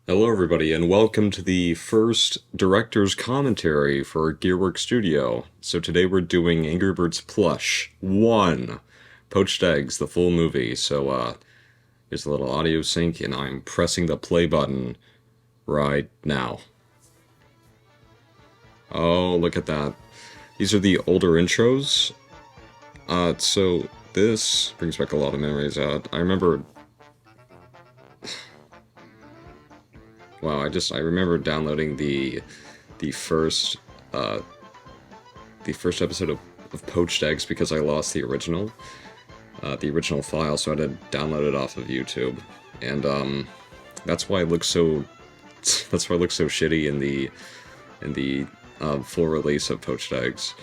Hello everybody, and welcome to the first director's commentary for Gearworks Studio. So today we're doing Angry Birds Plush 1, Poached Eggs, the full movie. So here's a little audio sync, and I'm pressing the play button right now. Oh, look at that. These are the older intros. So this brings back a lot of memories. I remember... Wow, I remember downloading the first episode of Poached Eggs because I lost the original file, so I had to download it off of YouTube, and that's why it looks so shitty in the full release of Poached Eggs.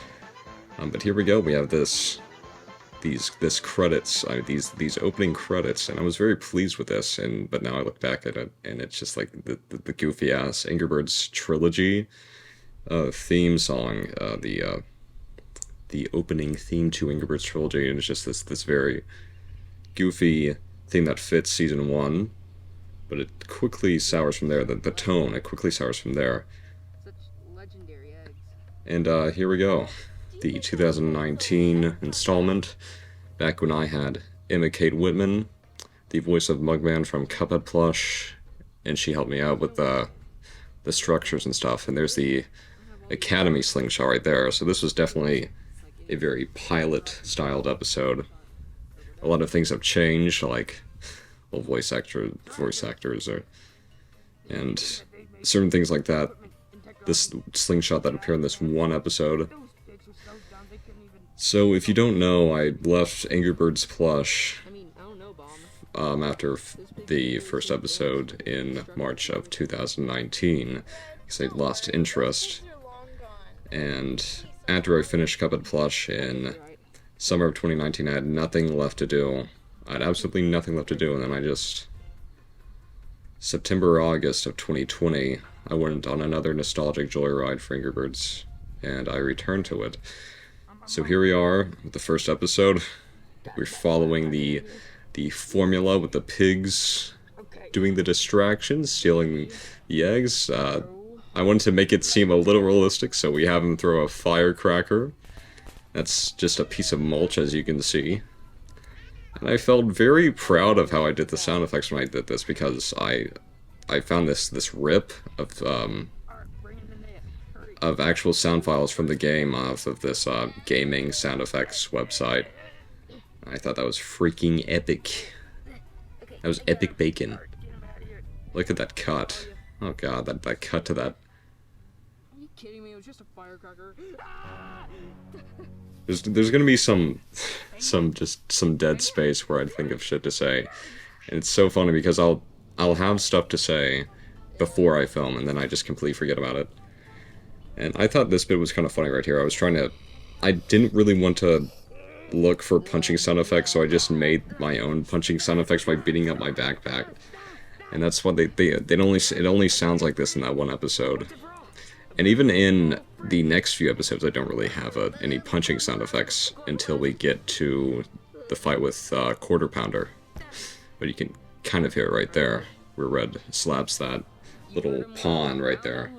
But here we go. We have these opening credits, and I was very pleased with this. But now I look back at it, and it's just like the goofy ass Angry Birds trilogy theme song, the opening theme to Angry Birds trilogy, and it's just this very goofy thing that fits season 1, but it quickly sours from there. The tone, it quickly sours from there. Such legendary eggs. And here we go. The 2019 installment, back when I had Emma Kate Whitman, the voice of Mugman from COPPA Plush, and she helped me out with the structures and stuff. And there's the Academy slingshot right there. So this was definitely a very pilot-styled episode. A lot of things have changed, like well, voice actors, and certain things like that. This slingshot that appeared in this one episode. So, if you don't know, I left Angry Birds Plush after the first episode in March of 2019 because I lost interest. And after I finished Cuphead Plush in summer of 2019, I had nothing left to do. I had absolutely nothing left to do, and then September or August of 2020, I went on another nostalgic joyride for Angry Birds, and I returned to it. So here we are with the first episode. We're following the formula with the pigs doing the distractions, stealing the eggs. I wanted to make it seem a little realistic, so we have them throw a firecracker. That's just a piece of mulch, as you can see. And I felt very proud of how I did the sound effects when I did this, because I found this rip of actual sound files from the game off of this gaming sound effects website. I thought that was freaking epic. That was epic bacon. Look at that cut. Oh god, that cut to that. Are you kidding me? It was just a firecracker. There's gonna be some dead space where I'd think of shit to say. And it's so funny because I'll have stuff to say before I film, and then I just completely forget about it. And I thought this bit was kind of funny right here. I didn't really want to look for punching sound effects, so I just made my own punching sound effects by beating up my backpack. And that's what it only sounds like this in that one episode. And even in the next few episodes, I don't really have any punching sound effects until we get to the fight with Quarter Pounder. But you can kind of hear it right there, where Red slaps that little pawn right there.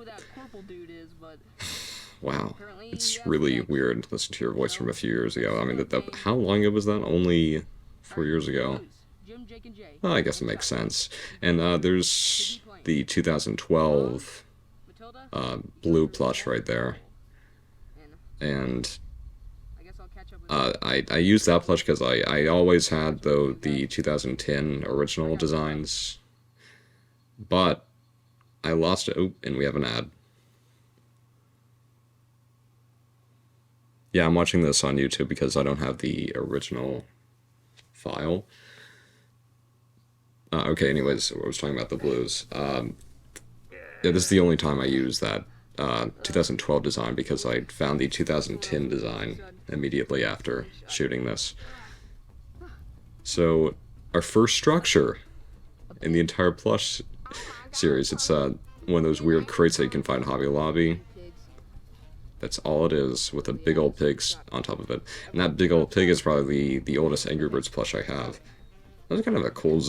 Wow, it's really weird to listen to your voice from a few years ago. I mean, how long ago was that? Only 4 years ago. Well, I guess it makes sense. And there's the 2012 blue plush right there. And I used that plush because I always had the 2010 original designs. But I lost it. Oh, and we have an ad. Yeah, I'm watching this on YouTube because I don't have the original file. Okay, anyways, I was talking about the blues. Yeah, this is the only time I use that 2012 design because I found the 2010 design immediately after shooting this. So, our first structure in the entire Plush series, it's one of those weird crates that you can find in Hobby Lobby. That's all it is, with a big old pig on top of it. And that big old pig is probably the oldest Angry Birds plush I have. That's kind of a cool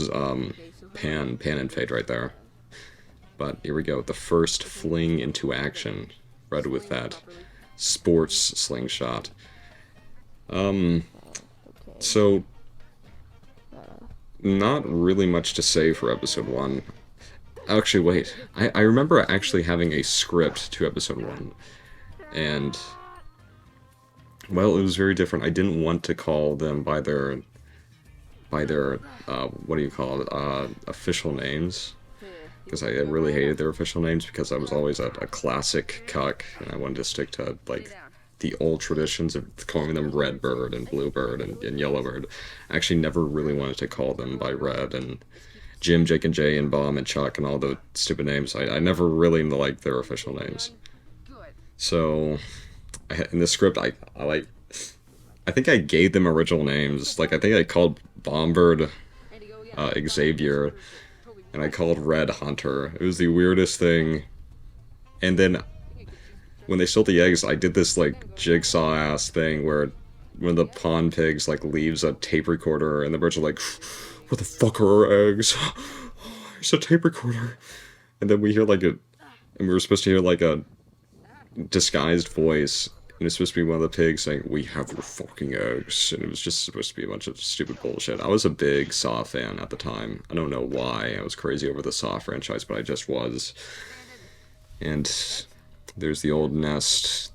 pan and fade right there. But here we go, the first fling into action. Read with that sports slingshot. So, not really much to say for episode 1. Actually, wait. I remember actually having a script to episode 1. And, well, it was very different. I didn't want to call them by their what do you call it, official names. Because I really hated their official names because I was always a classic cuck, and I wanted to stick to, like, the old traditions of calling them Redbird and Bluebird and Yellowbird. I actually never really wanted to call them by Red and Jim, Jake and Jay and Bomb and Chuck and all the stupid names. I never really liked their official names. So, in the script, I think I gave them original names. Like, I think I called Bombird Xavier, and I called Red Hunter. It was the weirdest thing. And then, when they stole the eggs, I did this, like, jigsaw-ass thing where when the pond pigs, like, leaves a tape recorder, and the birds are like, what the fuck are our eggs? It's a tape recorder. And then we hear, like, and we were supposed to hear, like, a disguised voice, and it's supposed to be one of the pigs saying, we have your fucking eggs, and it was just supposed to be a bunch of stupid bullshit. I was a big Saw fan at the time. I don't know why I was crazy over the Saw franchise, but I just was. And there's the old nest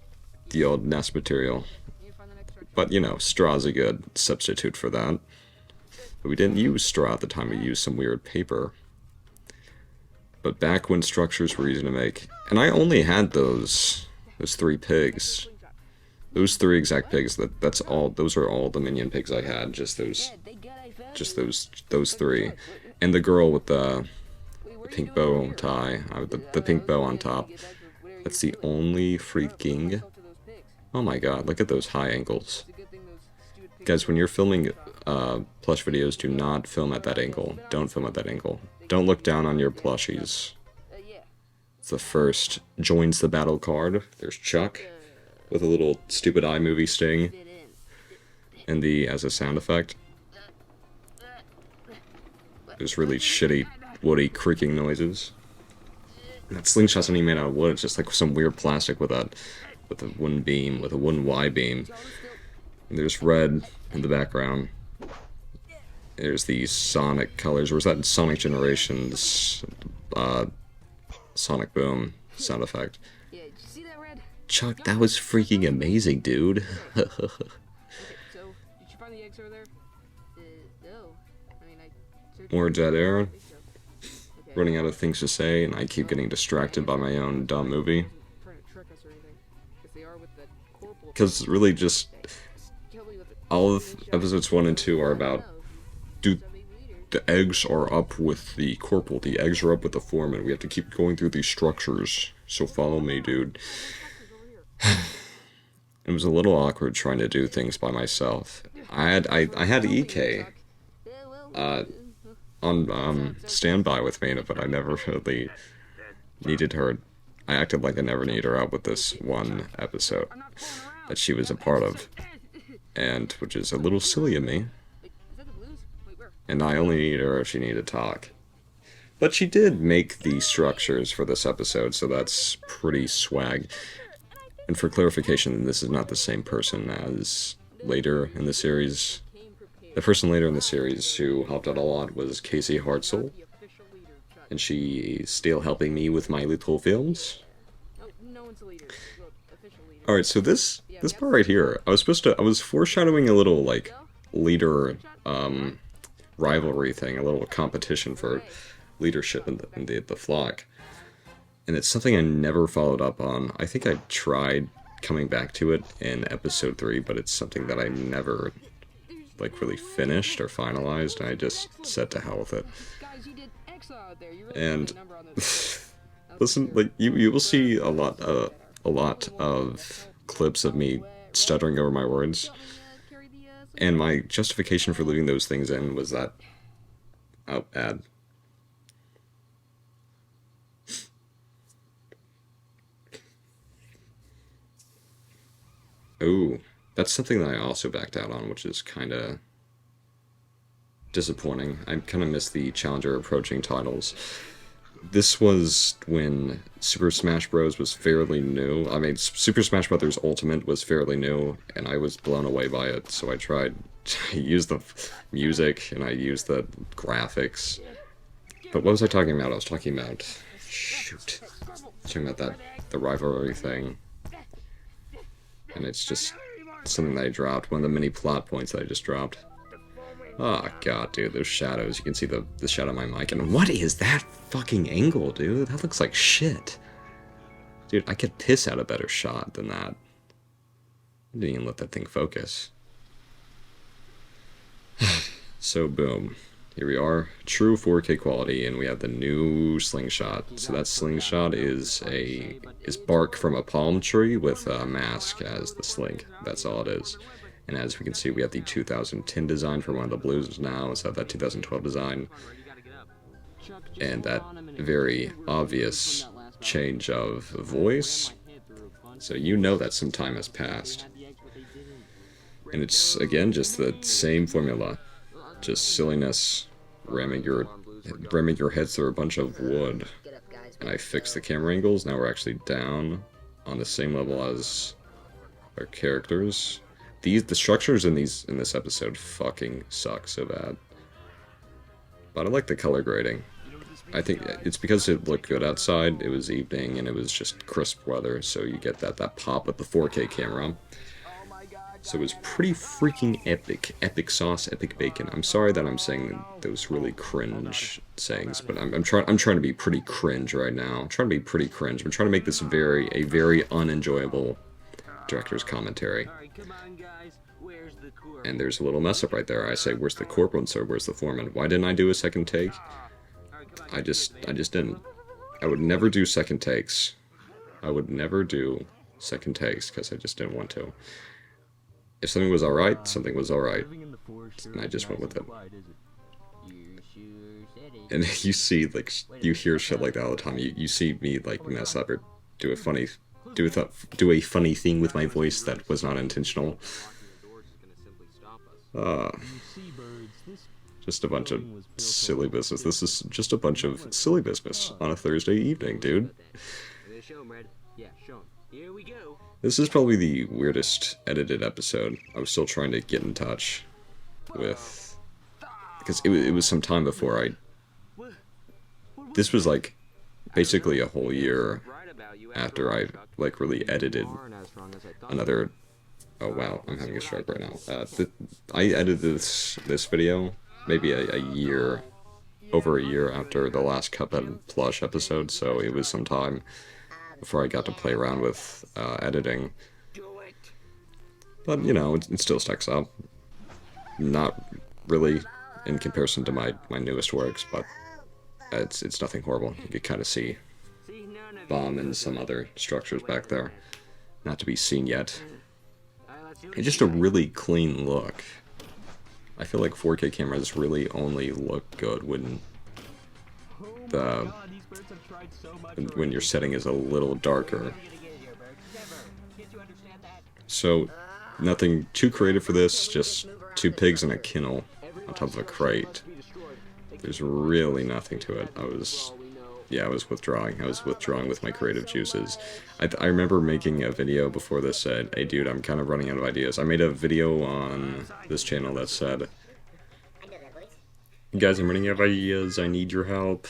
material. But, you know, straw's a good substitute for that. But we didn't use straw at the time, we used some weird paper. But back when structures were easy to make, and I only had those 3 pigs. Those 3 exact pigs, those are all the minion pigs I had, just those 3. And the girl with the pink bow tie, the pink bow on top. That's the only freaking... Oh my god, look at those high angles. Guys, when you're filming plush videos, do not film at that angle. Don't film at that angle. Don't look down on your plushies. It's the first joins the battle card. There's Chuck with a little stupid iMovie sting. And as a sound effect, there's really shitty, woody, creaking noises. And that slingshot's not even made out of wood. It's just like some weird plastic with a wooden beam, with a wooden Y-beam. And there's red in the background. There's the Sonic colors. Where's that Sonic Generations Sonic Boom sound effect? Chuck, that was freaking amazing, dude. So, did you find the eggs over there? No. I mean, More dead air. Running out of things to say, and I keep getting distracted by my own dumb movie. Because really just... all of episodes 1 and 2 are about... Dude, the eggs are up with the corporal, the eggs are up with the foreman, we have to keep going through these structures, so follow me, dude. It was a little awkward trying to do things by myself. I had EK on standby with me, but I never really needed her. I acted like I never needed her out with this one episode that she was a part of, and which is a little silly of me. And I only need her if she needed to talk. But she did make the structures for this episode, so that's pretty swag. And for clarification, this is not the same person as later in the series. The person later in the series who helped out a lot was Casey Hartzell. And she's still helping me with my little films. Alright, so this part right here, I was foreshadowing a little, like, leader, rivalry thing, a little competition for leadership in the flock. And it's something I never followed up on. I think I tried coming back to it in episode 3, but it's something that I never, like, really finished or finalized, and I just said to hell with it. And, listen, like, you will see a lot of clips of me stuttering over my words. And my justification for leaving those things in was that... oh, ad. Ooh, that's something that I also backed out on, which is kinda disappointing. I kinda miss the Challenger approaching titles. this was when Super Smash Bros. Was fairly new. I mean, Super Smash Bros. Ultimate was fairly new, and I was blown away by it, so I tried. I used the music, and I used the graphics. But what was I talking about? I was talking about... Shoot. Talking about the rivalry thing. And it's just something that I dropped. One of the many plot points that I just dropped. Oh god, dude, those shadows. You can see the shadow of my mic. And what is that fucking angle, dude? That looks like shit. Dude, I could piss out a better shot than that. I didn't even let that thing focus. So, boom. Here we are. True 4K quality, and we have the new slingshot. So that slingshot is bark from a palm tree with a mask as the sling. That's all it is. And as we can see, we have the 2010 design for one of the blues now, instead of that 2012 design. And that very obvious change of voice. So you know that some time has passed. And it's, again, just the same formula. Just silliness, ramming your heads through a bunch of wood. And I fixed the camera angles, now we're actually down on the same level as our characters. The structures in this episode fucking suck so bad. But I like the color grading. I think it's because it looked good outside, it was evening, and it was just crisp weather, so you get that pop with the 4K camera. So it was pretty freaking epic. Epic sauce, epic bacon. I'm sorry that I'm saying those really cringe sayings, but I'm trying to be pretty cringe right now. I'm trying to be pretty cringe. I'm trying to make this a very unenjoyable director's commentary. And there's a little mess up right there. I say, where's the corporal, so where's the foreman? Why didn't I do a second take? I just didn't. I would never do second takes. I would never do second takes, because I just didn't want to. If something was alright, something was alright. And I just went with it. And you see, like, you hear shit like that all the time. You see me, like, mess up or do a funny thing with my voice that was not intentional. Just a bunch of silly business. This is just a bunch of silly business on a Thursday evening, dude. This is probably the weirdest edited episode. I was still trying to get in touch with... Because it was some time before this was, like, basically a whole year after I, like, really edited another... Oh, wow, I'm having a stroke right now. I edited this video maybe a year, over a year after the last COPPA Plush episode, so it was some time before I got to play around with editing. But, you know, it still stacks up. Not really in comparison to my newest works, but it's nothing horrible. You can kind of see bomb and some other structures back there. Not to be seen yet. It's just a really clean look. I feel like 4K cameras really only look good when your setting is a little darker. So, nothing too creative for this, just two pigs in a kennel on top of a crate. There's really nothing to it. I was withdrawing. I was withdrawing with my creative juices. I remember making a video before this said, hey dude, I'm kind of running out of ideas. I made a video on this channel that said, guys, I'm running out of ideas, I need your help.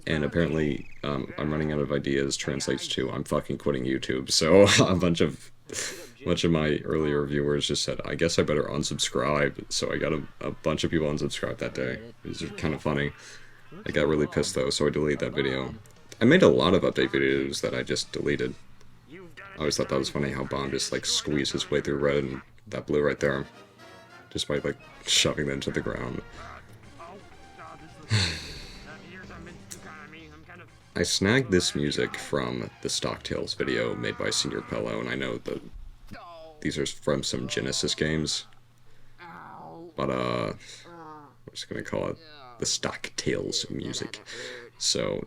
And apparently, I'm running out of ideas translates to, I'm fucking quitting YouTube. So a bunch of my earlier viewers just said, I guess I better unsubscribe. So I got a bunch of people unsubscribed that day. It was kind of funny. I got really pissed though, so I deleted that video. I made a lot of update videos that I just deleted. I always thought that was funny how Bond just like squeezed his way through red and that blue right there. Just by like shoving them to the ground. I snagged this music from the Stock Tales video made by Senior Pello, and I know that these are from some Genesis games. But I'm just gonna call it the Stock Tales music. So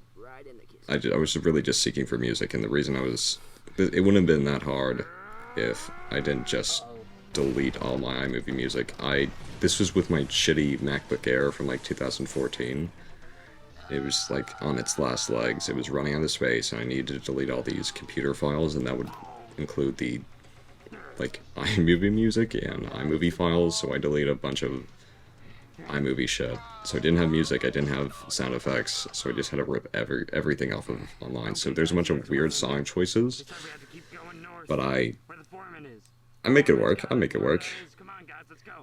I was really just seeking for music, and the reason it wouldn't have been that hard if I didn't just delete all my iMovie music. This was with my shitty MacBook Air from like 2014, it was like on its last legs. It was running out of space, and I needed to delete all these computer files, and that would include the like iMovie music and iMovie files. So I deleted a bunch of iMovie shit. So I didn't have music, I didn't have sound effects, so I just had to rip everything off of online. So there's a bunch of weird song choices, but I make it work. I make it work.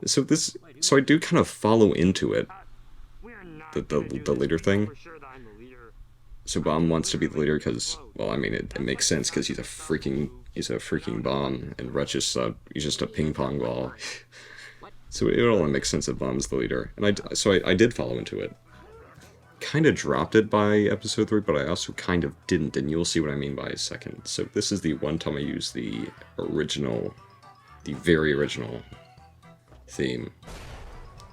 So I do kind of follow into it, the leader thing. So Bomb wants to be the leader because, well, I mean, it makes sense because he's a freaking bomb, and Rutch is he's just a ping pong ball. So it only makes sense that Bomb's the leader, and I did follow into it. Kind of dropped it by episode 3, but I also kind of didn't, and you'll see what I mean by a second. So this is the one time I used the very original theme,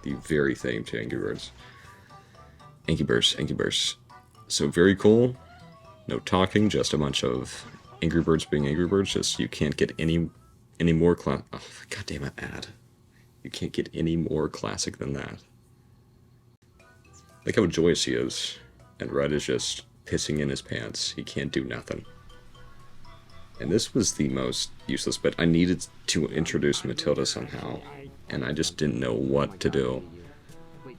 the very theme to Angry Birds. Angry Birds. So very cool. No talking, just a bunch of Angry Birds being Angry Birds. Just you can't get any more oh, God damn it, ad. You can't get any more classic than that. Like how joyous he is, and Red is just pissing in his pants. He can't do nothing. And this was the most useless bit. I needed to introduce Matilda somehow, and I just didn't know what to do.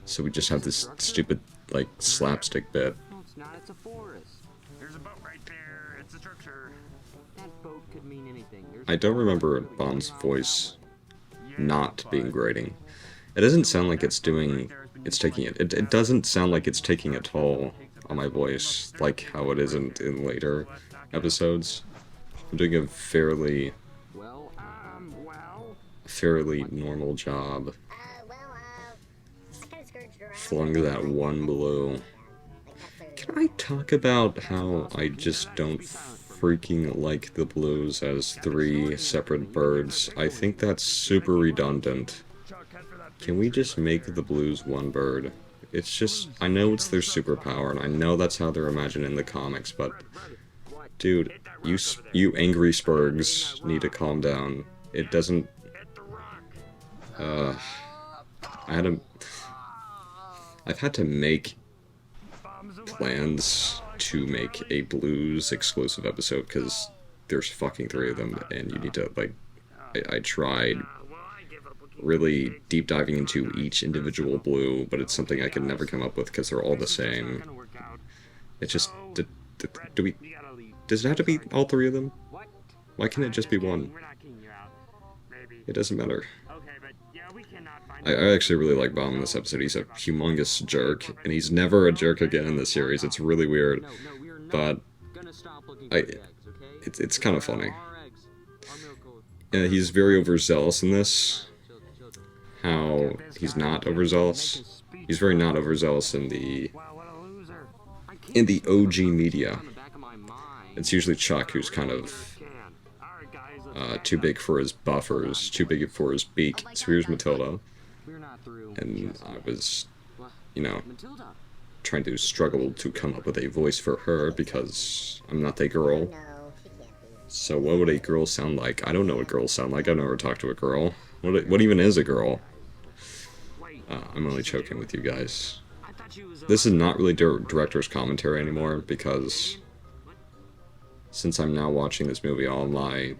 So we just have this stupid, like, slapstick bit. No, it's not. It's a forest. There's a boat right there. It's a structure. That boat could mean anything. I don't remember Bomb's voice not being grating. It doesn't sound like it's taking it. It doesn't sound like it's taking a toll on my voice, like how it isn't in later episodes. I'm doing a fairly normal job. Flung that one blue. Can I talk about how I just don't freaking like the blues as 3 separate birds? I think that's super redundant. Can we just make the blues one bird? It's just, I know it's their superpower, and I know that's how they're imagined in the comics, but dude, you angry Spurgs need to calm down. It doesn't, I've had to make plans to make a blues exclusive episode because there's fucking 3 of them, and you need to, like, I tried really deep diving into each individual blue, but it's something I could never come up with because they're all the same. It's just, does it have to be all 3 of them? Why can't it just be one? It doesn't matter. I actually really like Bomb in this episode. He's a humongous jerk, and he's never a jerk again in this series. It's really weird, but it's kind of funny. And he's very overzealous in this. How he's not overzealous. He's very not overzealous in the OG media. It's usually Chuck who's kind of too big for his buffers, too big for his beak. So here's Matilda. And I was, you know, trying to struggle to come up with a voice for her because I'm not a girl. So what would a girl sound like? I don't know what girls sound like. I've never talked to a girl. What even is a girl? I'm only joking with you guys. This is not really director's commentary anymore because since I'm now watching this movie, all my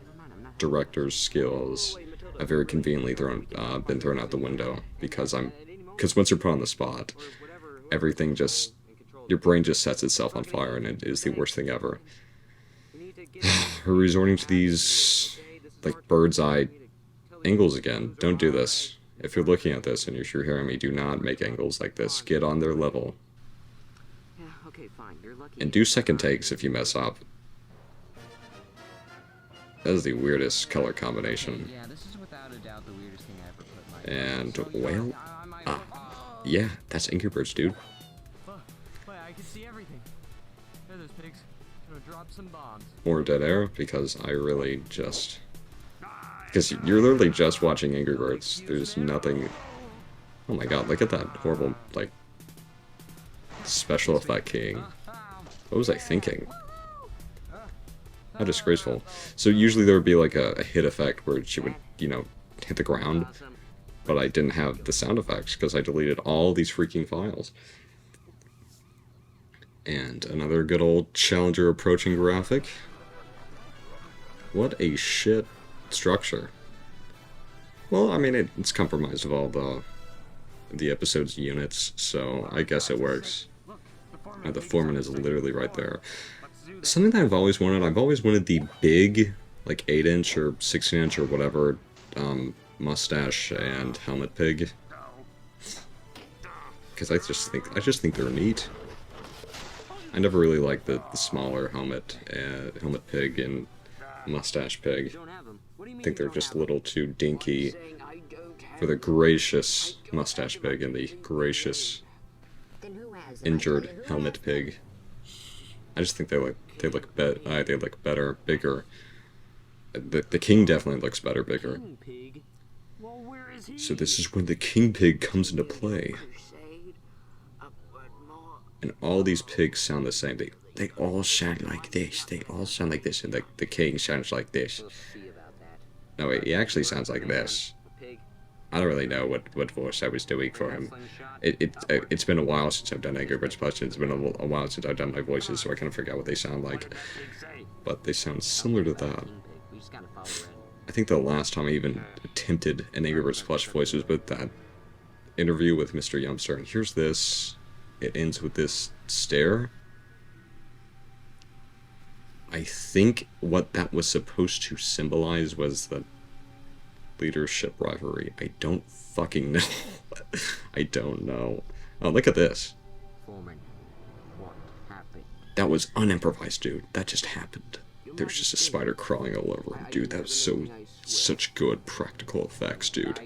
director's skills have very conveniently been thrown out the window because once you're put on the spot, everything just, your brain just sets itself on fire, and it is the worst thing ever. We're resorting to these, like, bird's eye angles again. Don't do this. If you're looking at this and if you're hearing me, do not make angles like this. Get on their level. And do second takes if you mess up. That is the weirdest color combination. And whale. Yeah, that's Angry Birds, dude. More dead air because I really just. Because you're literally just watching Angry Birds. There's nothing. Oh my god, look at that horrible, like, special effect king. What was I thinking? How disgraceful. So usually there would be like a hit effect where she would, you know, hit the ground. But I didn't have the sound effects because I deleted all these freaking files. And another good old Challenger approaching graphic. What a shit structure. Well, I mean, it's compromised of all the episode's units, so I guess it works. The foreman is literally right there. Something that I've always wanted the big, like 8-inch or 16-inch or whatever, mustache and helmet pig. Because I just think they're neat. I never really liked the smaller helmet pig and mustache pig. I think they're just a little too dinky for the gracious mustache pig and the gracious injured helmet pig. I just think they look better, bigger. The king definitely looks better, bigger. So this is when the king pig comes into play. And all these pigs sound the same. They all sound like this. They all sound like this, and the king sounds like this. No, wait, he actually sounds like this. I don't really know what voice I was doing for him. It's been a while since I've done Angry Birds Plush. It's been a while since I've done my voices, so I kind of forgot what they sound like. But they sound similar to that. I think the last time I even attempted an Angry Birds Plush voice was with that interview with Mr. Yumster. And here's this. It ends with this stare. I think what that was supposed to symbolize was the leadership rivalry. I don't fucking know. I don't know. Oh, look at this. Foreman, what happened? That was unimprovised, dude. That just happened. There's just a spider crawling all over him, dude. That was such good practical effects, dude.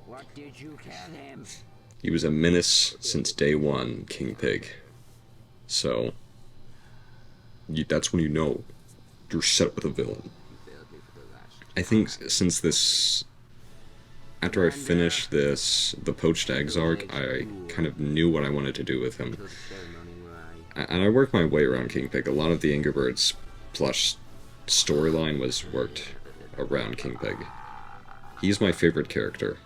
What did you tell him? He was a menace since day one, King Pig. So, that's when you know you're set with a villain. I think since this, after I finished the Poached Eggs arc, I kind of knew what I wanted to do with him. And I worked my way around King Pig. A lot of the Angry Birds Plush storyline was worked around King Pig. He's my favorite character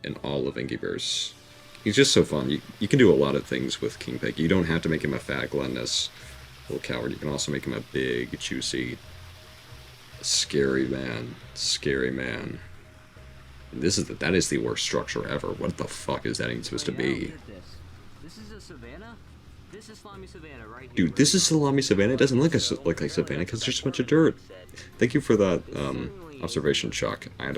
in all of Angry Birds. He's just so fun. You can do a lot of things with King Pig. You don't have to make him a fat, gluttonous little coward. You can also make him a big, juicy, scary man. Scary man. And that is the worst structure ever. What the fuck is that even supposed to be? This is a Savannah? This is Slimy Savannah right here. Dude, this is Salami Savannah. It doesn't look like Savannah because there's a bunch of dirt. Thank you for that observation, Chuck. I had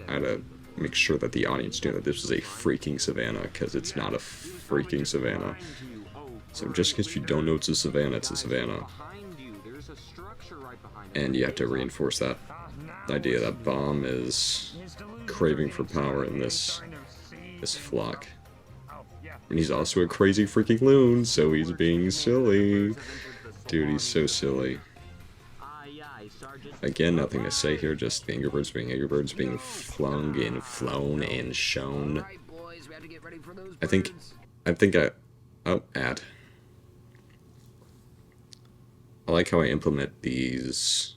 to make sure that the audience knew that this was a freaking Savannah, because it's not a freaking Savannah. So just because you don't know it's a Savannah, it's a Savannah. And you have to reinforce that idea that Bomb is craving for power in this flock. And he's also a crazy freaking loon, so he's being silly. Dude, he's so silly. Again, nothing to say here, just Angry Birds being flung and flown and shown. I think ad. I like how I implement these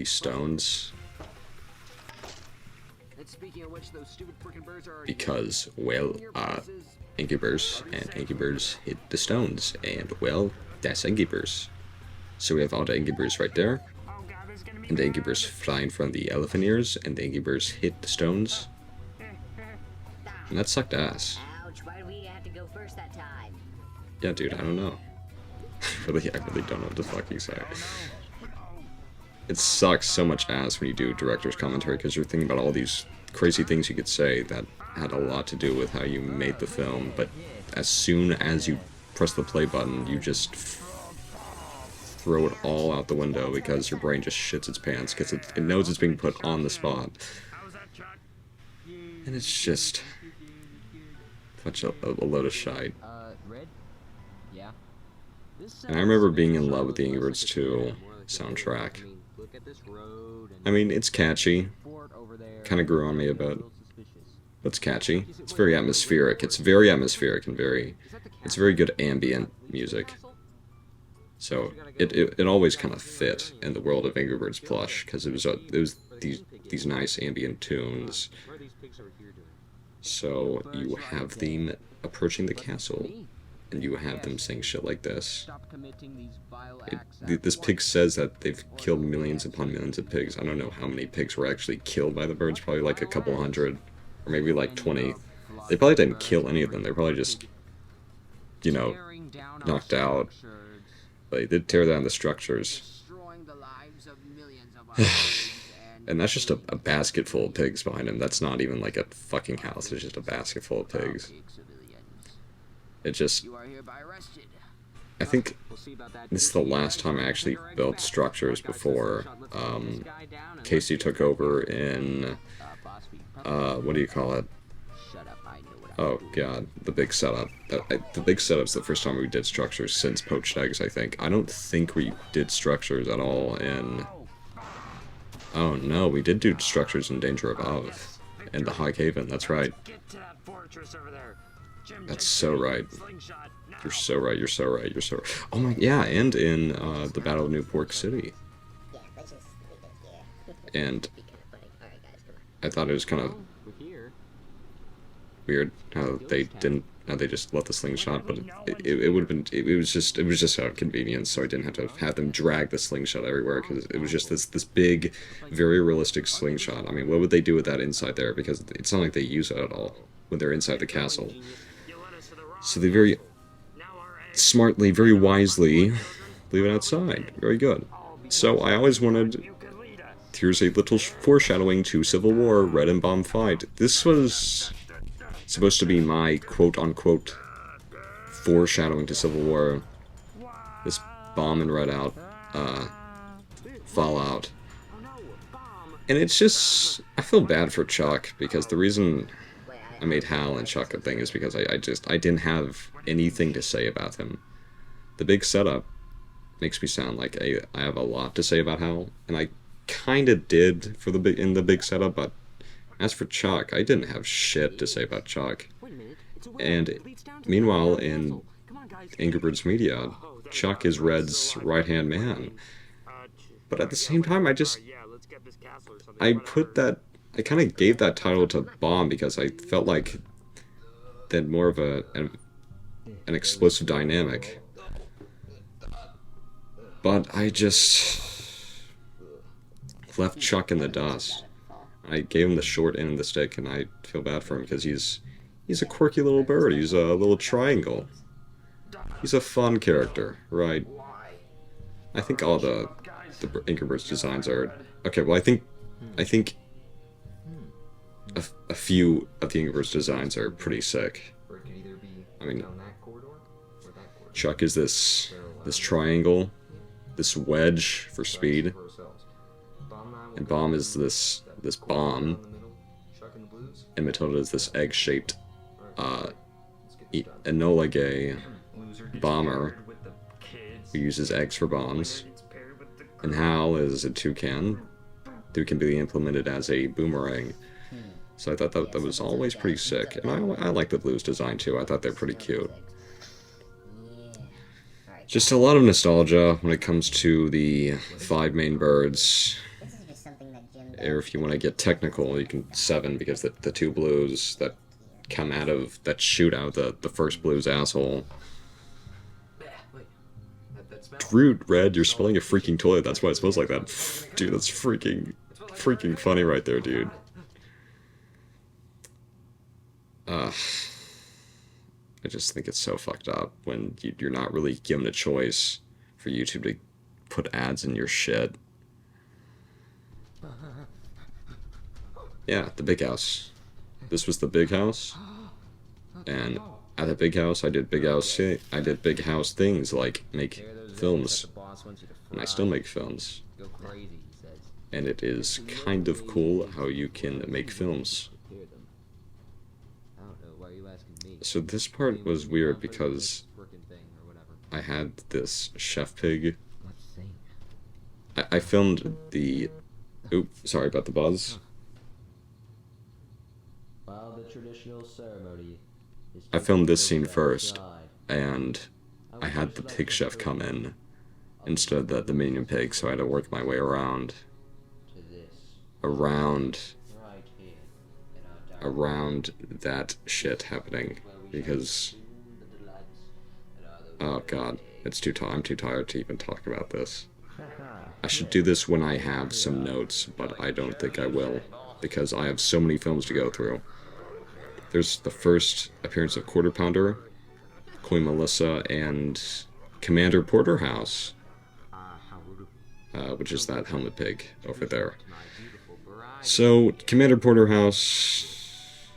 stones. Because, well, Angry Birds and Angry Birds hit the stones, and, well, that's Angry Birds. So we have all the Angry Birds right there, and the Angry Birds flying from the elephant ears, and the Angry Birds hit the stones. And that sucked ass. Yeah, dude, I don't know. I really don't know what to fucking say. It sucks so much ass when you do director's commentary, because you're thinking about all these crazy things you could say that had a lot to do with how you made the film, but as soon as you press the play button, you just throw it all out the window because your brain just shits its pants because it knows it's being put on the spot. And it's just such a load of shite. Red? Yeah. And I remember being in love with the Angry Birds 2 soundtrack. I mean, it's catchy. Kind of grew on me a bit. But it's catchy. It's very atmospheric. It's very atmospheric and it's very good ambient music. So it always kind of fit in the world of Angry Birds Plush because it was these nice ambient tunes. So you have them approaching the castle, and you have them saying shit like this. Stop committing these vile It, acts this pig says that they've killed millions upon millions of pigs. I don't know how many pigs were actually killed by the birds, probably like a couple hundred, or maybe like 20. They probably didn't kill any of them, they probably just, you know, tearing down our knocked out. structures, But they did tear down the structures. destroying the lives of millions of our pigs And that's just a basket full of pigs behind him. That's not even like a fucking house, it's just a basket full of pigs. pig civilians. It just, You are hereby arrested. I think We'll see about that. this is the last time I actually built structures before Casey took over in, what do you call it? Shut up, I know what Oh god, the big setup. The big setup's the first time we did structures since Poached Eggs, I think. I don't think we did structures at all in... Oh no, we did do structures in Danger Above. In the High Haven, that's right. Get to that fortress over there. Jim, That's so right. slingshot, now. You're so right, you're so right, you're so right. Oh my, yeah, and in the Battle of New Pork City. Yeah, let's just leave it here. And Be kind of funny. Alright, guys, come on. I thought it was kind of We're here. weird how they just let the slingshot, but it would have been, it was just out of convenience, so I didn't have to have them drag the slingshot everywhere, because it was just this big, very realistic slingshot. I mean, what would they do with that inside there? Because it's not like they use it at all when they're inside the castle. You led us to the wrong. So they very Now our eggs smartly, very wisely leave it outside. Very good. So I always wanted... you can lead us. Here's a little foreshadowing to Civil War, Red and Bomb fight. This was supposed to be my quote-unquote foreshadowing to Civil War. This Bomb and Red out, fallout. Oh no, bomb. And it's just... I feel bad for Chuck, because the reason I made Hal and Chuck a thing is because I didn't have anything to say about him. The big setup makes me sound like I have a lot to say about Hal, and I kinda did for in the big setup, but as for Chuck, I didn't have shit to say about Chuck. Wait a minute. It's a well. And It leads down to meanwhile, the in castle. Come on, guys. Angry Birds Media, Chuck is Red's right-hand man. But at the same time, yeah, let's get this castle or something. I kind of gave that title to Bomb because I felt like that more of an explosive dynamic. But I just left Chuck in the dust. I gave him the short end of the stick, and I feel bad for him because he's a quirky little bird. He's a little triangle. He's a fun character, right? I think all the Angry Birds designs are okay. Well, I think a few of the Angry Birds designs are pretty sick. I mean, Chuck is this triangle, this wedge for speed, and Bomb is this bomb, and Matilda is this egg-shaped Enola Gay bomber who uses eggs for bombs, and Hal is a toucan who can be implemented as a boomerang. So I thought that was always pretty sick, and I like the blues design too. I thought they're pretty cute. Just a lot of nostalgia when it comes to the 5 main birds. This is just something that Jim does. Or if you want to get technical, you can 7, because the 2 blues that shoot out the first blue's asshole. Rude, Red, you're spilling a freaking toilet. That's why it smells like that. Dude, that's freaking funny right there, dude. I just think it's so fucked up when you're not really given a choice for YouTube to put ads in your shit. Yeah, the big house. This was the big house, and at the big house, I did big house things like make films, and I still make films. And it is kind of cool how you can make films. So this part was weird because I had this chef pig. I filmed the... Oops, sorry about the buzz. I filmed this scene first, and I had the pig chef come in instead of the minion pig, so I had to work my way around that shit happening, because Oh god, it's too I'm too tired to even talk about this. I should do this when I have some notes, but I don't think I will, because I have so many films to go through. There's the first appearance of Quarter Pounder, Queen Melissa, and Commander Porterhouse, which is that helmet pig over there. So, Commander Porterhouse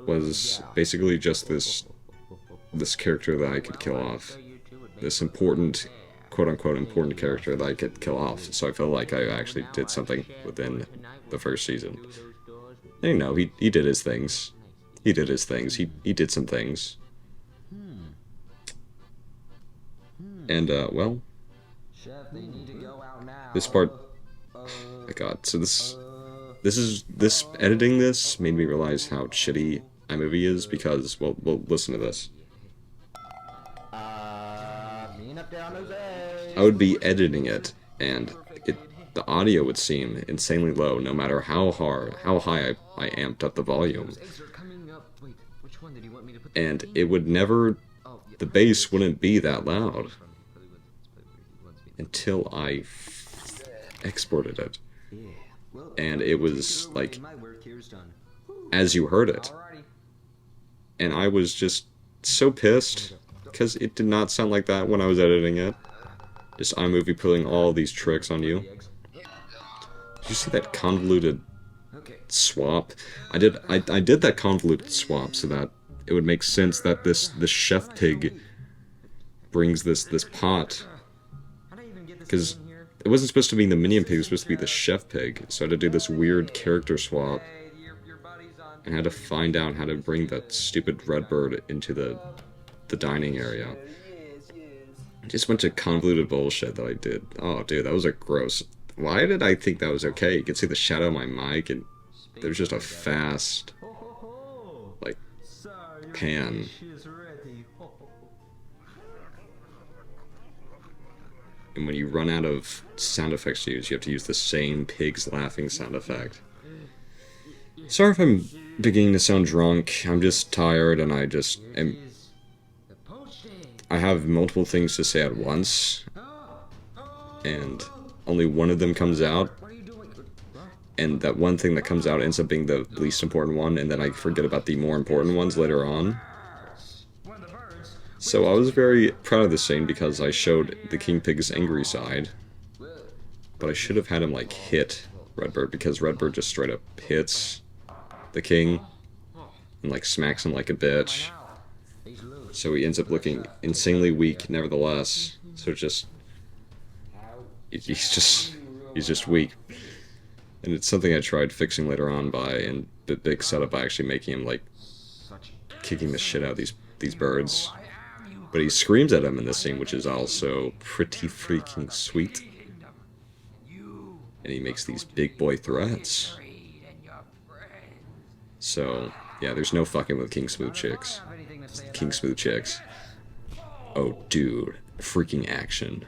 was basically just this character that I could kill off. This important, quote-unquote important character that I could kill off. So I felt like I actually did something within the first season. And, you know, he did his things. He did his things. He did some things. And, well, this part, my god, so this editing this made me realize how shitty iMovie is, because, well, listen to this. I would be editing it, and the audio would seem insanely low, no matter how high I amped up the volume. And it would never, the bass wouldn't be that loud until I exported it. And it was like, as you heard it. And I was just so pissed, because it did not sound like that when I was editing it. Just iMovie pulling all these tricks on you. Did you see that convoluted swap? I did that convoluted swap so that it would make sense that this chef pig brings this pot. Because it wasn't supposed to be the minion pig, it was supposed to be the chef pig. So I had to do this weird character swap. And I had to find out how to bring that stupid red bird into the dining area. Just a bunch of convoluted bullshit that I did. Oh, dude, that was a gross. Why did I think that was okay? You can see the shadow of my mic, and there's just a fast, like, pan. And when you run out of sound effects to use, you have to use the same pig's laughing sound effect. Sorry if I'm beginning to sound drunk. I'm just tired, and I have multiple things to say at once, and only one of them comes out, and that one thing that comes out ends up being the least important one, and then I forget about the more important ones later on. So I was very proud of this scene because I showed the King Pig's angry side, but I should have had him, like, hit Redbird, because Redbird just straight up hits the King and, like, smacks him like a bitch. So he ends up looking insanely weak, nevertheless. So he's just weak. And it's something I tried fixing later on in the big setup by actually making him, like, kicking the shit out of these birds. But he screams at him in this scene, which is also pretty freaking sweet. And he makes these big boy threats. So, yeah, there's no fucking with King Smooth chicks. King Smooth chicks. Oh, dude. Freaking action.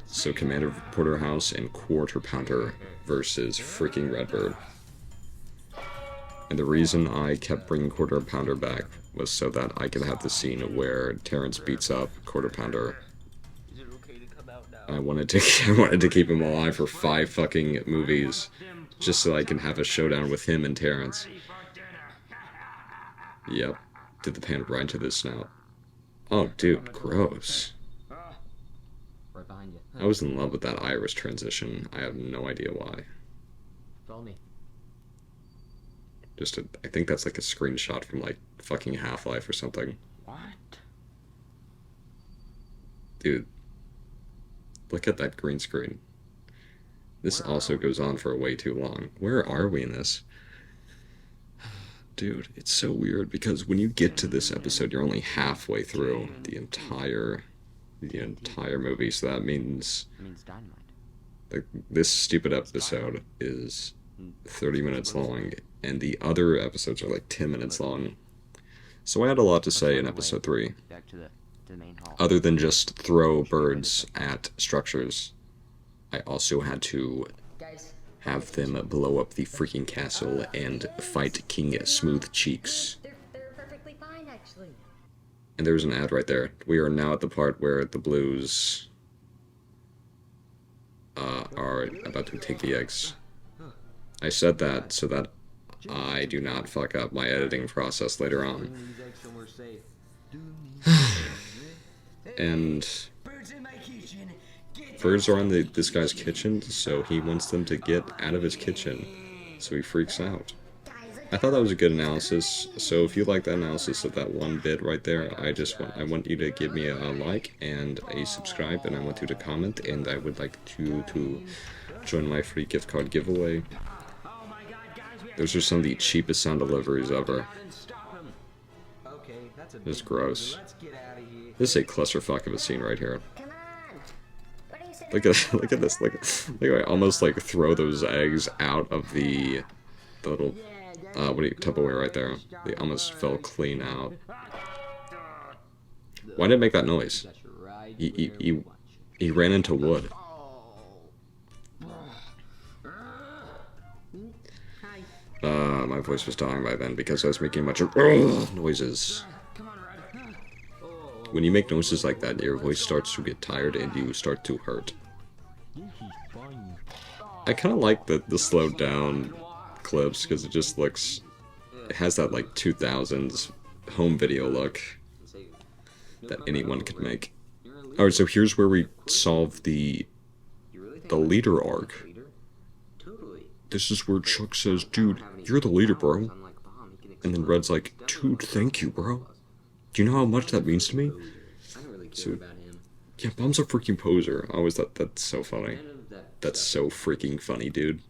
So, Commander Porterhouse and Quarter Pounder versus freaking Redbird. And the reason I kept bringing Quarter Pounder back was so that I could have the scene where Terrence beats up Quarter Pounder. I wanted to keep him alive for 5 fucking movies, just so I can have a showdown with him and Terrence. Yep, did the pan right into this snout. Oh, dude, gross. I was in love with that iris transition. I have no idea why. Follow me. I think that's like a screenshot from, like, fucking Half-Life or something. What? Dude, look at that green screen. This also goes on for way too long. Where are we in this? Dude, it's so weird, because when you get to this episode, you're only halfway through the entire movie, so that means dynamite. like, this stupid episode is 30 minutes long, and the other episodes are like 10 minutes long. So I had a lot to say in episode 3. Back to the main hall. Other than just throw birds at structures, I also had to have them blow up the freaking castle and fight King Smooth Cheeks. They're perfectly fine, actually. And there's an ad right there. We are now at the part where the blues are about to take the eggs. I said that so that I do not fuck up my editing process later on. And birds are in this guy's kitchen, so he wants them to get out of his kitchen, so he freaks out. I thought that was a good analysis, so if you like that analysis of that one bit right there, I want you to give me a like and a subscribe, and I want you to comment, and I would like you to join my free gift card giveaway. Those are some of the cheapest sound deliveries ever. This is gross. This is a clusterfuck of a scene right here. Look at this. Look at I almost like throw those eggs out of the little Tupperware right there. They almost fell clean out. Why did it make that noise? He ran into wood. My voice was dying by then because I was making a bunch of noises. When you make noises like that, your voice starts to get tired and you start to hurt. I kind of like the slowed down clips because it just looks, it has that like 2000s home video look that anyone could make. Alright, so here's where we solve the leader arc. This is where Chuck says, dude, you're the leader, bro. And then Red's like, dude, thank you, bro. Do you know how much that means to me? So, yeah, Bomb's a freaking poser. I always thought that's so funny. That's so freaking funny, dude.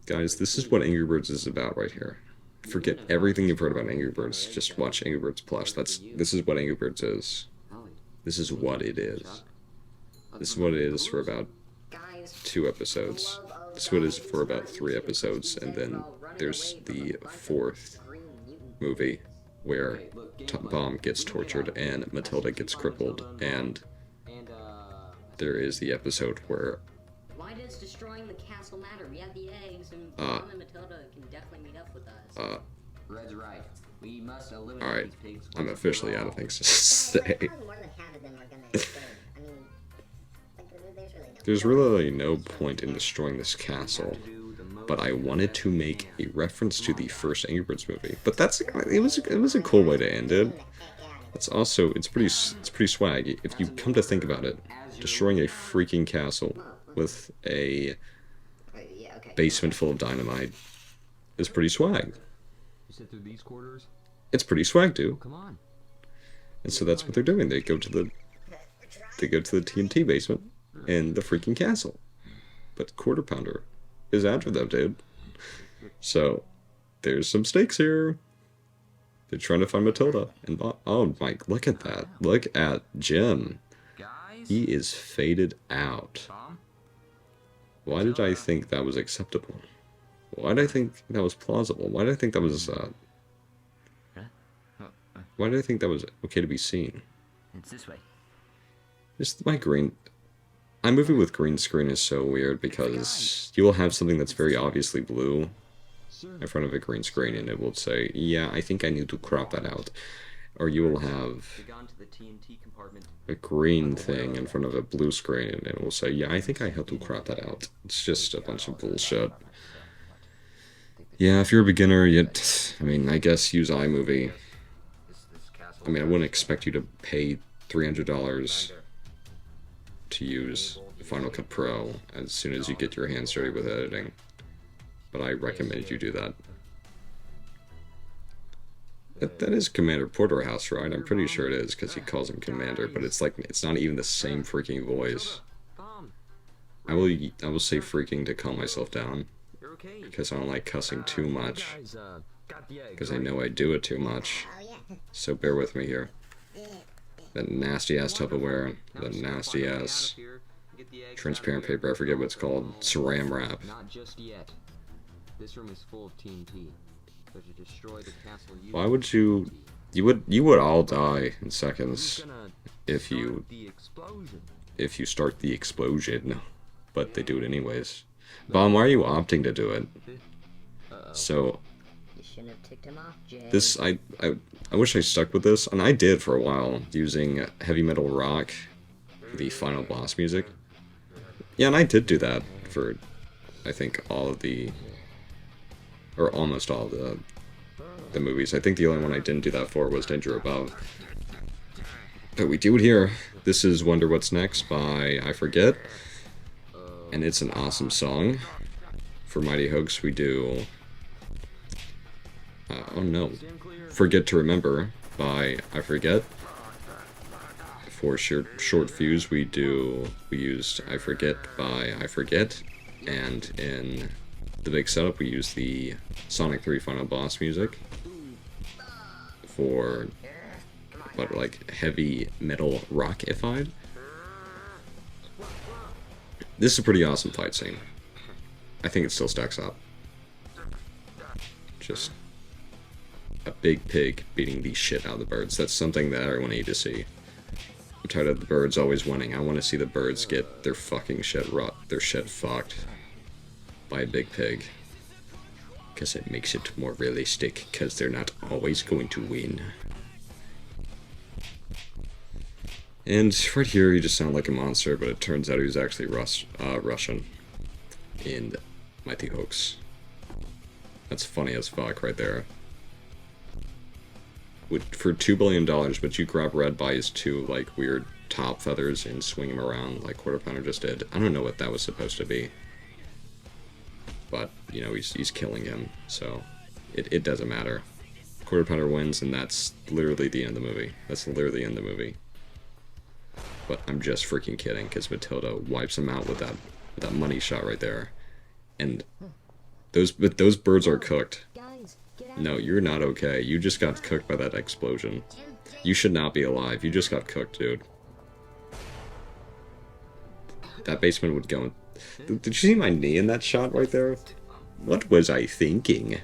Guys, this is what Angry Birds is about right here. Forget everything you've heard about Angry Birds. Just watch Angry Birds Plush. This is what Angry Birds is. This is what it is. This is what it is for about 2 episodes. This is what it is for about 3 episodes, and then there's the 4th movie where Bomb gets tortured and Matilda gets crippled, and there is the episode where why does destroying the castle matter? We have the eggs, and Bomb and Matilda can definitely meet up with us. Red's right. We must eliminate alright, these pigs. I'm officially out of things to say. More than half of them are gonna explode. I mean, like, There's really no point in destroying this castle, but I wanted to make a reference to the first Angry Birds movie. But it was a cool way to end it. It's also it's pretty swag if you come to think about it. Destroying a freaking castle with a basement full of dynamite is pretty swag. It's pretty swag, dude. And so that's what they're doing. They go to the TNT basement in the freaking castle. But Quarter Pounder is after them, dude. So there's some stakes here. They're trying to find Matilda. And oh my, look at that. Look at Jim. He is faded out. Why did I think that was acceptable? Why did I think that was plausible? Why did I think that was why did I think that was okay to be seen? It's this way. Just my green... iMovie with green screen is so weird because you will have something that's very obviously blue in front of a green screen and it will say, yeah, I think I need to crop that out. Or you will have a green thing in front of a blue screen and it will say, yeah, I think I have to crop that out. It's just a bunch of bullshit. Yeah, if you're a beginner, I mean, I guess use iMovie. I mean, I wouldn't expect you to pay $300 to use Final Cut Pro as soon as you get your hands dirty with editing. But I recommend you do that. That is Commander Porterhouse, right? I'm pretty sure it is, because he calls him Commander, but it's like, it's not even the same freaking voice. I will say freaking to calm myself down, because I don't like cussing too much, because I know I do it too much, so bear with me here. That nasty-ass Tupperware, that nasty-ass transparent paper, I forget what it's called, saran wrap. Not just yet. This room is full of TNT. So to destroy the castle, why would you would all die in seconds if you start the explosion, but they do it anyways. Bomb, why are you opting to do it? So shouldn't have ticked him off, Jay. This, I wish I stuck with this, and I did for a while, using heavy metal rock for the final boss music. Yeah, and I did do that for, I think, all of the, or almost all of the movies. I think the only one I didn't do that for was Danger Above. But we do it here. This is Wonder What's Next by I Forget, and it's an awesome song. For Mighty Hoax, we do, oh no, Forget to Remember by I Forget. For short fuse, we used I Forget by I Forget, and in the big setup, we used the Sonic 3 final boss music for, what, like, heavy metal rock-ified. This is a pretty awesome fight scene. I think it still stacks up. Just a big pig beating the shit out of the birds. That's something that everyone needs to see. I'm tired of the birds always winning. I want to see the birds get their fucking shit fucked by a big pig. Because it makes it more realistic, because they're not always going to win. And right here, he just sounded like a monster, but it turns out he was actually Russian in Mighty Hoax. That's funny as fuck right there. For $2 billion, but you grab Red by his two, like, weird top feathers and swing him around like Quarter Pounder just did. I don't know what that was supposed to be. But, you know, he's killing him, so it doesn't matter. Quarter Pounder wins, and that's literally the end of the movie. That's literally the end of the movie. But I'm just freaking kidding, because Matilda wipes him out with that money shot right there. And those birds are cooked. No, you're not okay. You just got cooked by that explosion. You should not be alive. You just got cooked, dude. That basement would go in... Did you see my knee in that shot right there? What was I thinking?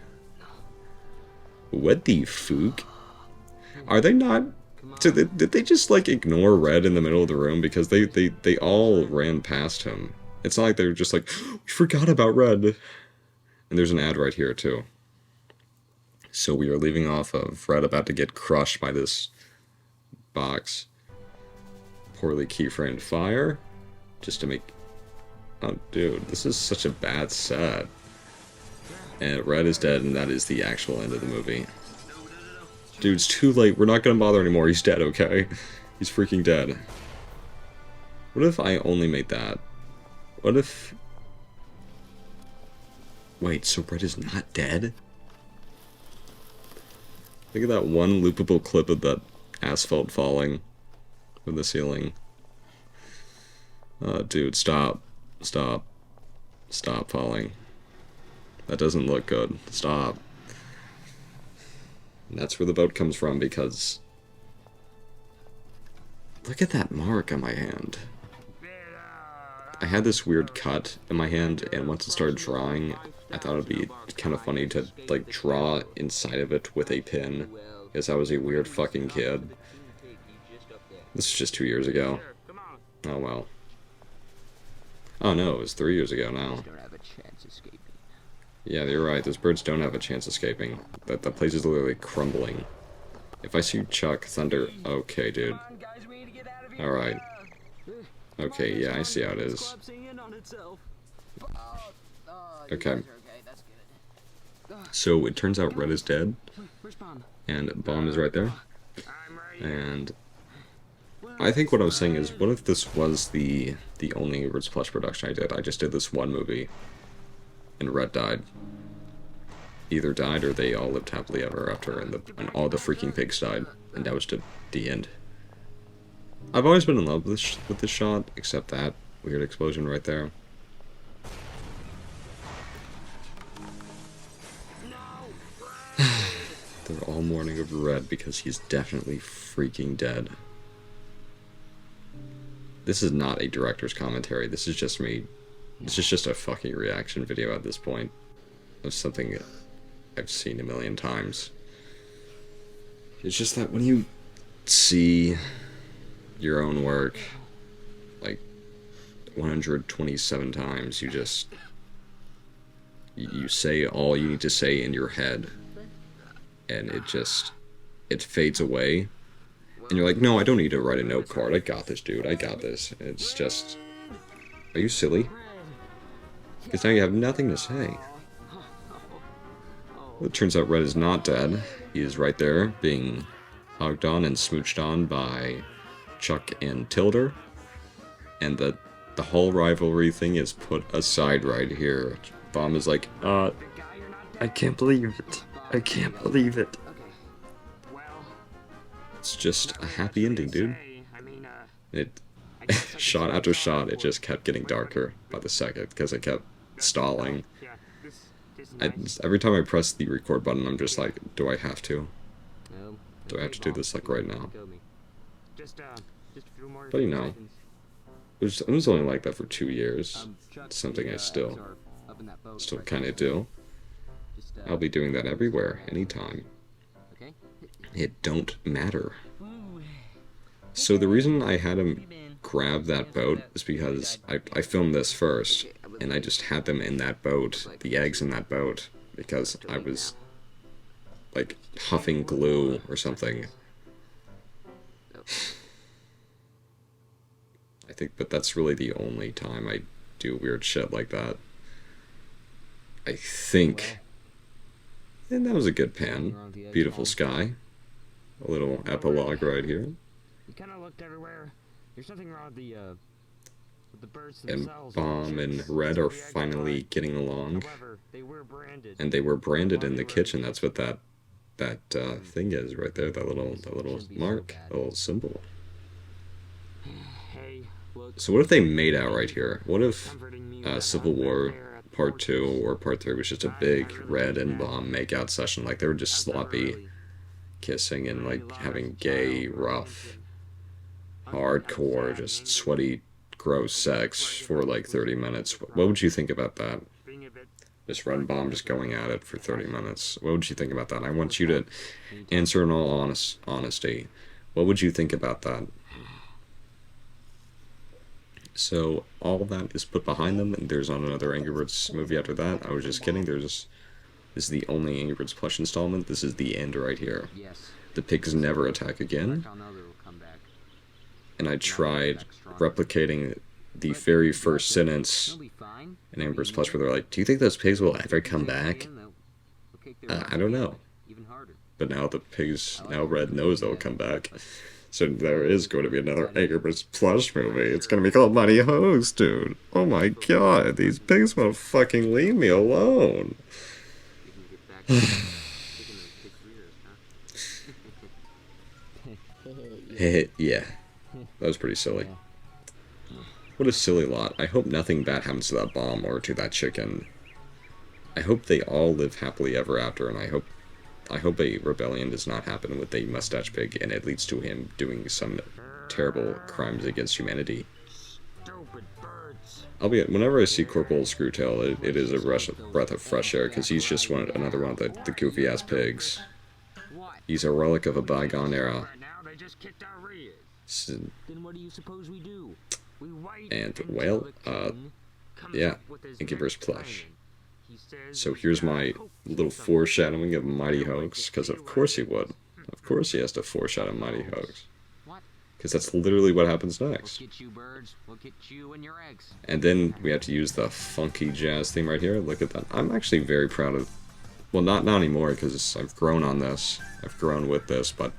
What the fuck? Are they not... Did they just, like, ignore Red in the middle of the room? Because they all ran past him. It's not like they were just like, we forgot about Red. And there's an ad right here, too. So we are leaving off of Red about to get crushed by this box. Poorly keyframed fire. Just to make... Oh, dude, this is such a bad set. And Red is dead, and that is the actual end of the movie. Dude, it's too late. We're not gonna bother anymore. He's dead, okay? He's freaking dead. What if I only made that? What if... Wait, so Red is not dead? Look at that one loopable clip of that asphalt falling from the ceiling. Dude, stop. Stop. Stop falling. That doesn't look good. Stop. And that's where the vote comes from, because... Look at that mark on my hand. I had this weird cut in my hand, and once it started drawing, I thought it'd be kind of funny to, like, draw inside of it with a pin, because I was a weird fucking kid. This is just 2 years ago. Oh well. Oh no, it was 3 years ago now. Yeah, you're right, those birds don't have a chance escaping. The place is literally crumbling. If I see Chuck, Thunder... Okay, dude. Alright. Okay, yeah, I see how it is. Okay. So, it turns out Red is dead. And Bomb is right there. And... I think what I was saying is, what if this was the only Ritz Plush production I did? I just did this one movie, and Red died. Either died, or they all lived happily ever after, and all the freaking pigs died, and that was the end. I've always been in love with this shot, except that weird explosion right there. They're all mourning over Red because he's definitely freaking dead. This is not a director's commentary. This is just me. This is just a fucking reaction video at this point of something I've seen a million times. It's just that when you see your own work like 127 times, you say all you need to say in your head, and it fades away. And you're like, no, I don't need to write a note card. I got this, dude. I got this. And it's just... Are you silly? Because now you have nothing to say. Well, it turns out Red is not dead. He is right there, being hogged on and smooched on by Chuck and Tilda. And the whole rivalry thing is put aside right here. Bomb is like, I can't believe it. I can't believe it. It's just a happy ending, dude. It shot after shot, it just kept getting darker by the second because it kept stalling. Every time I press the record button, I'm just like, do I have to? Do I have to do this like right now? But you know, it was only like that for 2 years. It's something I still kind of do. I'll be doing that everywhere, anytime. It don't matter. So the reason I had him grab that boat is because I filmed this first, and I just had them in that boat, the eggs in that boat, because I was, like, huffing glue or something. I think, but that's really the only time I do weird shit like that. I think. And that was a good pan. Beautiful sky. A little epilogue right here. You kind of looked everywhere. There's something wrong with the birds And themselves. Bomb and Red are finally getting along. However, they were branded. And they were branded in the kitchen. That's what that thing is right there. That little mark, a little symbol. Hey, look, So what if they made out right here? What if comforting me with Civil a hot War bear at the Part fortress. 2 or Part 3 was just a big Red and Bomb make-out session? Like, they were just sloppy kissing and, like, having gay, rough, hardcore, just sweaty, gross sex for, like, 30 minutes. What would you think about that? Being a bit This Red and Bomb just going at it for 30 minutes. What would you think about that? I want you to answer in all honesty. What would you think about that? So, all of that is put behind them, and there's not another Angry Birds movie after that. I was just kidding. This is the only Angry Birds Plush installment. This is the end right here. Yes. The pigs never attack again, I'll know they will come back. and I tried replicating the very first sentence They'll be fine. in Angry Birds Plush where they're like, do you think those pigs will ever come back? I don't know. Even harder. But now now Red knows they'll come back. So there is going to be another Angry Birds Plush movie. It's going to be called Mighty Hoax, dude. Oh my god, these pigs won't fucking leave me alone. You can get back to taking the pig careers, huh? Yeah, that was pretty silly. What a silly lot. I hope nothing bad happens to that bomb or to that chicken. I hope they all live happily ever after, and I hope a rebellion does not happen with a mustache pig, and it leads to him doing some terrible crimes against humanity. stupid birds. Whenever I see Corporal Screwtail, it is a breath of fresh air, because he's just another one of the goofy-ass pigs. What? He's a relic of a bygone era. Right now they just kicked our rears. Then what do you suppose we do? We wait And, until well, the king comes yeah, up with his Angry Birds next Plush. plan. He says So we here's gotta my hope little something. foreshadowing of Mighty Hoax, because of course he would. Of course he has to foreshadow Mighty Hoax. What? Because that's literally what happens We'll next. get you birds. We'll get you and your eggs. And then we have to use the funky jazz theme right here. Look at that. I'm actually very proud of... Well, not anymore, because I've grown on this. I've grown with this, but...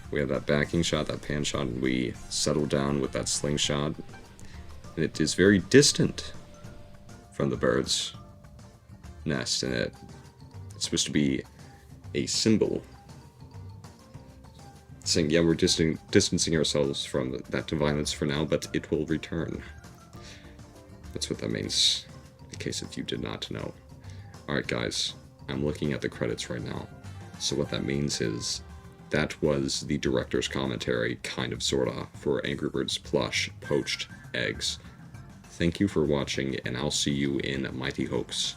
We have that backing shot, that pan shot, and we settle down with that slingshot. And it is very distant from the bird's nest, and it's supposed to be a symbol saying, yeah, we're distancing ourselves from that violence for now, but it will return. That's what that means, in case if you did not know. Alright guys, I'm looking at the credits right now. So what that means is, that was the director's commentary, kind of, sorta, for Angry Birds Plush, Poached Eggs. Thank you for watching, and I'll see you in Mighty Hoax.